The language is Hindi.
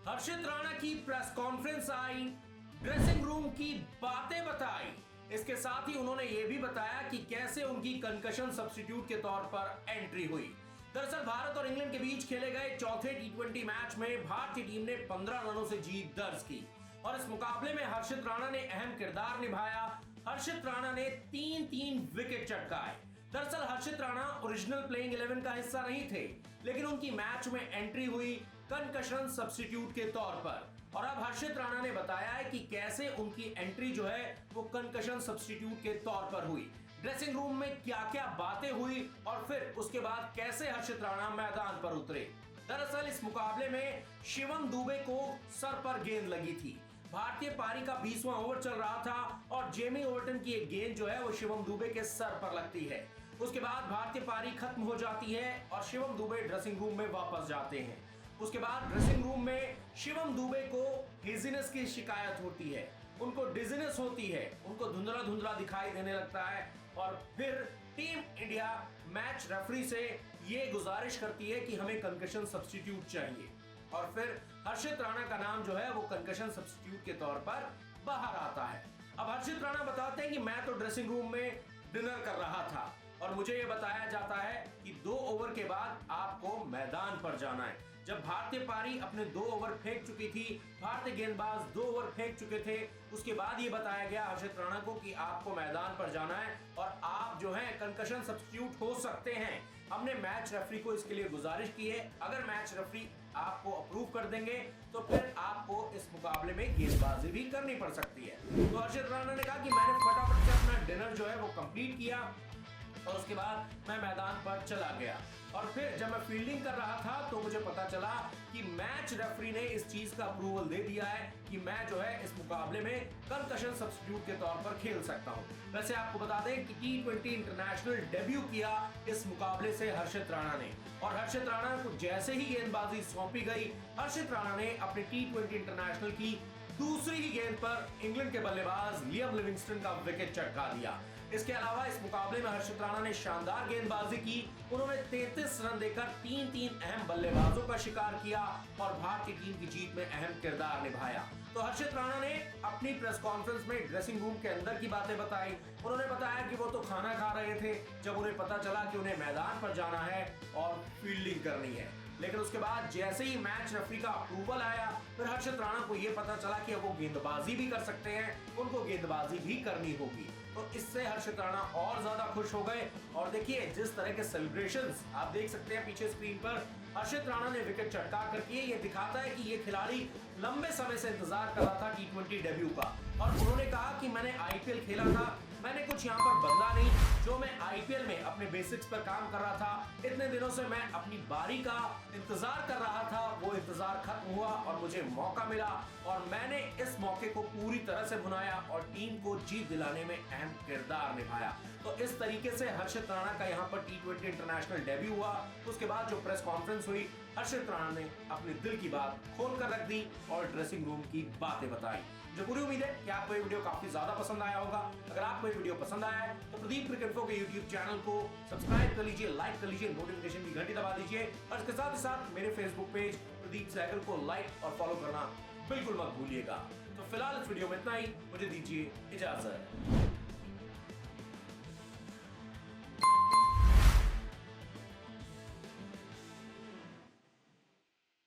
हर्षित राणा की प्रेस कॉन्फ्रेंस आई, ड्रेसिंग रूम की बातें बताई। इसके साथ ही उन्होंने यह भी बताया कि कैसे उनकी कंकशन सब्स्टिट्यूट के तौर पर एंट्री हुई। दरअसल भारत और इंग्लैंड के बीच खेले गए चौथे टी20 मैच में भारतीय टीम ने 15 रनों से जीत दर्ज की और इस मुकाबले में हर्षित राणा ने अहम किरदार निभाया। हर्षित राणा ने 3-3 विकेट चटकाए। दरअसल हर्षित राणा ओरिजिनल प्लेइंग 11 का हिस्सा नहीं थे, लेकिन उनकी मैच में एंट्री हुई कंकशन सब्स्टिट्यूट के तौर पर। और अब हर्षित राणा ने बताया है कि कैसे उनकी एंट्री जो है वो कंकशन सब्स्टिट्यूट के तौर पर हुई, ड्रेसिंग रूम में क्या क्या बातें हुई और फिर उसके बाद कैसे हर्षित राणा मैदान पर उतरे। दरअसल इस मुकाबले में शिवम दुबे को सर पर गेंद लगी थी। भारतीय पारी का 20वां ओवर चल रहा था और जेमी ओवर्टन की एक गेंद जो है वो शिवम दुबे के सर पर लगती है। उसके बाद भारतीय पारी खत्म हो जाती है और शिवम दुबे ड्रेसिंग रूम में वापस जाते हैं। उसके बाद ड्रेसिंग रूम में शिवम दुबे को हेजीनेस की शिकायत होती है, उनको डिजीनेस होती है, उनको धुंधला धुंधला दिखाई देने लगता है और फिर टीम इंडिया मैच रेफरी से ये गुजारिश करती है कि हमें कंकशन सब्स्टिट्यूट चाहिए और फिर हर्षित राणा का नाम जो है वो कंकशन सब्स्टिट्यूट के तौर पर बाहर आता है। अब हर्षित राणा बताते हैं कि मैं तो ड्रेसिंग रूम में डिनर कर रहा था और मुझे ये बताया जाता है कि 2 ओवर के बाद आपको मैदान पर जाना है। जब भारतीय पारी अपने 2 ओवर फेंक चुकी थी, भारतीय गेंदबाज 2 ओवर फेंक चुके थे, उसके बाद ये बताया गया हर्षित राणा को कि आपको मैदान पर जाना है और आप जो है कंकशन सब्स्टिट्यूट हो सकते हैं। हमने मैच रेफरी को इसके लिए गुजारिश की है, अगर मैच रेफरी आपको अप्रूव कर देंगे तो फिर आपको इस मुकाबले में गेंदबाजी भी करनी पड़ सकती है। तो हर्षित राणा ने कहा कि मैंने फटाफट से अपना डिनर जो है वो कंप्लीट किया और उसके बाद मैं मैदान पर चला गया और फिर जब मैं फील्डिंग कर रहा था तो मुझे पता चला कि मैच रेफरी ने इस चीज का अप्रूवल दे दिया है कि मैं जो है इस मुकाबले में कंकशन सब्स्टिट्यूट के तौर पर खेल सकता हूं। वैसे आपको बता दें कि टी20 इंटरनेशनल डेब्यू किया इस मुकाबले से हर्षित राणा ने और हर्षित राणा को जैसे ही गेंदबाजी सौंपी गई, हर्षित राणा ने अपने टी20 इंटरनेशनल की दूसरी ही गेंद पर इंग्लैंड के बल्लेबाज लियम लिविंगस्टन का विकेट चटका दिया। इसके अलावा इस मुकाबले में हर्षित राणा ने शानदार गेंदबाजी की। उन्होंने 33 रन देकर 3-3 अहम बल्लेबाजों का शिकार किया और भारतीय टीम की जीत में अहम किरदार निभाया। तो हर्षित राणा ने अपनी प्रेस कॉन्फ्रेंस में ड्रेसिंग रूम के अंदर की बातें बताई। उन्होंने बताया कि वो तो खाना खा रहे थे जब उन्हें पता चला कि उन्हें मैदान पर जाना है और फील्डिंग करनी है, लेकिन उसके बाद जैसे ही मैच रेफरी का अप्रूवल आया फिर हर्षित राणा को यह पता चला कि अब वो गेंदबाजी भी कर सकते हैं, उनको गेंदबाजी भी करनी होगी। तो इससे हर्षित राणा और ज्यादा खुश हो गए और देखिए जिस तरह के सेलिब्रेशंस आप देख सकते हैं पीछे स्क्रीन पर, हर्षित राणा ने विकेट चटका कर किए। ये दिखाता है कि ये खिलाड़ी लंबे समय से इंतजार कर रहा था टी20 डेब्यू का और उन्होंने कहा कि मैंने आईपीएल खेला था, मैंने कुछ यहाँ पर बदला नहीं, जो मैं आईपीएल में अपने बेसिक्स पर काम कर रहा था, इतने दिनों से मैं अपनी बारी का इंतजार कर रहा था, वो इंतजार खत्म हुआ और मुझे मौका मिला और मैंने इस मौके को पूरी तरह से भुनाया और टीम को जीत दिलाने में अहम किरदार निभाया। तो इस तरीके से हर्षित राणा का यहाँ पर टी20 इंटरनेशनल डेब्यू हुआ। उसके बाद जो प्रेस कॉन्फ्रेंस हुई, हर्षित राणा ने अपने दिल की बात खोल कर रख दी और ड्रेसिंग रूम की बातें बताई। मुझे पूरी उम्मीद है कि आपको ये वीडियो काफी ज्यादा पसंद आया होगा। अगर आपको ये वीडियो पसंद आया है तो प्रदीप क्रिकेट इन्फो के यूट्यूब चैनल को सब्सक्राइब कर लीजिए, लाइक कर लीजिए, नोटिफिकेशन की घंटी दबा दीजिए और इसके साथ ही साथ मेरे फेसबुक पेज प्रदीप सहगल को लाइक और फॉलो करना बिल्कुल मत भूलिएगा। तो फिलहाल इस वीडियो में इतना ही, मुझे दीजिए इजाजत।